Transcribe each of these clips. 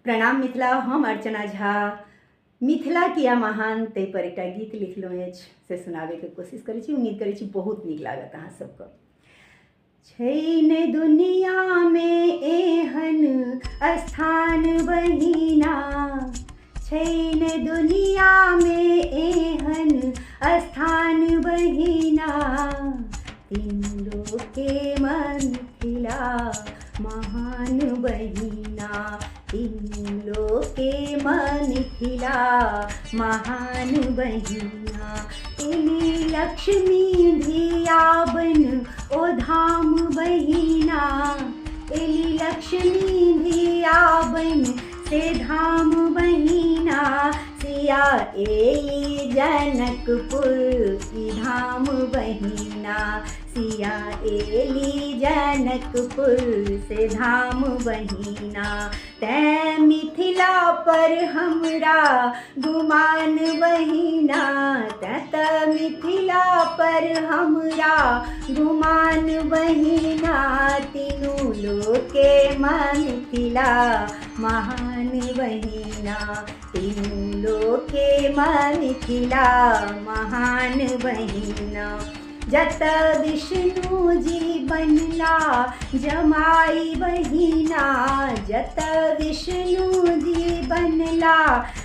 प्रणाम मिथिला, हम अर्चना झा मिथिला किया महान ते पर एकटा गीत लिखलहुँ अछि से सुनाबैके कोशिश करै छी। उम्मीद करै छी बहुत नीक लागत अहाँ सबके। छै ने दुनियामे एहन स्थान बहिना, छै ने दुनियामे एहन स्थान बहिना, तीन लोके मिथिला महान बहिना, तीन लोके मिथिला महान बहिना। एली लक्ष्मी धियाबन ओ धाम बहिना, एली लक्ष्मी धियाबन से धाम बहिना, सिया एली जनकपुर की धाम बहिना, सिया एली जनकपुर से धाम बहिना। तै मिथिला पर हमरा गुमान बहिना, तै मिथिला पर हमरा गुमान बहिना, तीनू लोके मिथिला महान बहिना, तीनू लोके मिथिला महान बहिना। जत विष्णु जी बनला जमाई बहिना, जत विष्णु जी बनला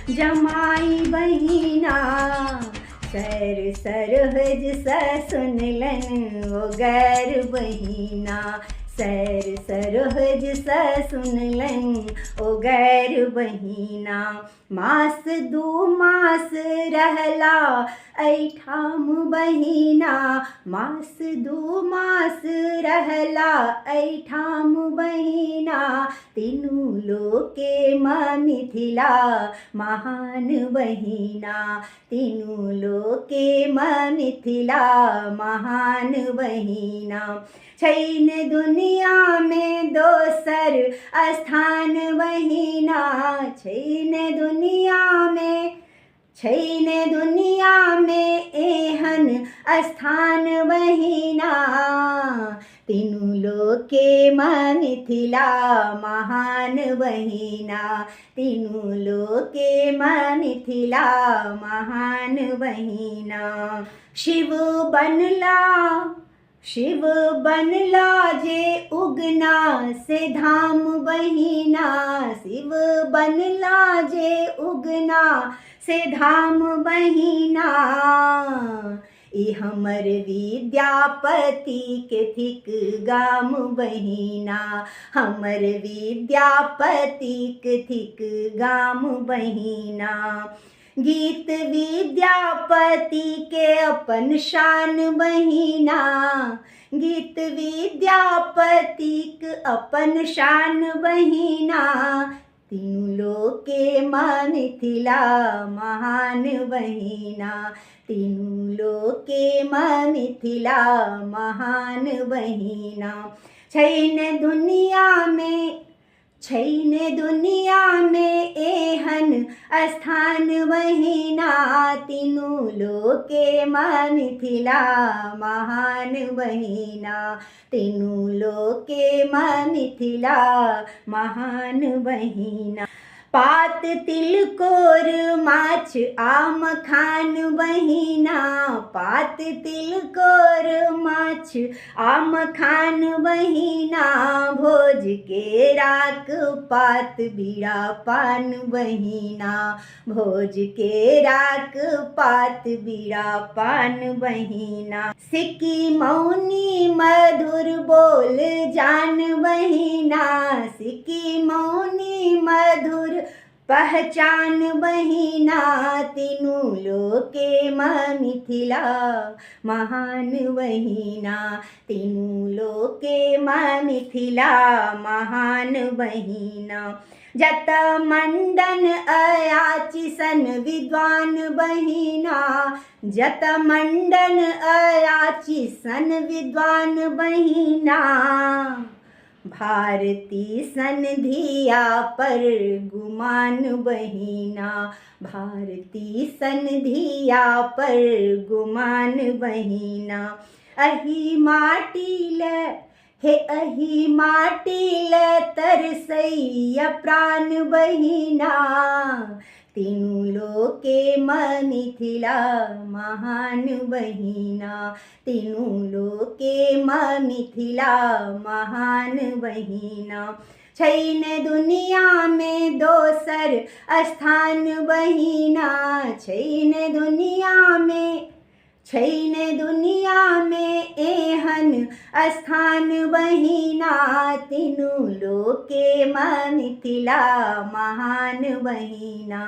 जमाई बहिना, सर सरहज स सुनलन ओ गैर बहिना, सर सरहज स सुनलन ओ गैर बहिना। मास दू मास रहला ऐठाम बहिना, मास दू मास रहला ऐठाम बहिना, तीनू लोके मिथिला महान बहिना, तीनू लोके मिथिला महान बहिना। छै ने दुनिया में दोसर स्थान बहिना, छै ने दुनिया में, छै ने दुनिया में एहन स्थान बहिना, तीनू लोके मिथिला महान बहिना, तीनू लोके मिथिला महान बहिना। शिव बनला, शिव बनला जे उगना से धाम बहिना, शिव बनला जे उगना से धाम बहिना, ई हमर विद्यापति के थिक गाम बहिना, हमर विद्यापति के थिक गाम बहिना। गीत विद्यापति के अपन शान बहिना, गीत विद्यापति के अपन शान बहिना, तीनू लोके मिथिला महान बहिना, तीनू लोके मिथिला महान बहिना। छै ने दुनिया में, छै ने दुनिया में एहन स्थान बहिना, तीनू लोके मिथिला महान बहिना, तीनू लोके मिथिला महान बहिना। पात तिलकोर माछ आम खान बहिना, पात तिलकोर माछ आम खान बहिना, भोज केराक पात बीड़ा पान बहिना, भोज केराक पात बीड़ा पान बहिना। सिक्की मौनी मधुर बोल जान बहिना, सिक्की मौनी मधुर पहचान बहिना, तीनू लोके मिथिला महान बहिना, तीनू लोके मिथिला महान बहिना। जत मंडन अयाची सन विद्वान बहिना, जत मंडन अयाची सन विद्वान बहिना, भारती सन धिया पर गुमान बहिना, भारती सन धिया पर गुमान बहिना। अही माटी ले हे अही माटी ल तरसैया प्राण बहिना तीनू लोके मिथिला महान बहिना तीनू लोके मिथिला महान बहिना छैन दुनिया में दोसर स्थान बहिना छैन दुनिया में एहन स्थान बहिना तीनू लोके मिथिला महान बहिना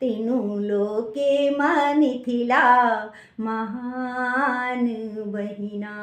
तीनू लोके मिथिला महान बहिना।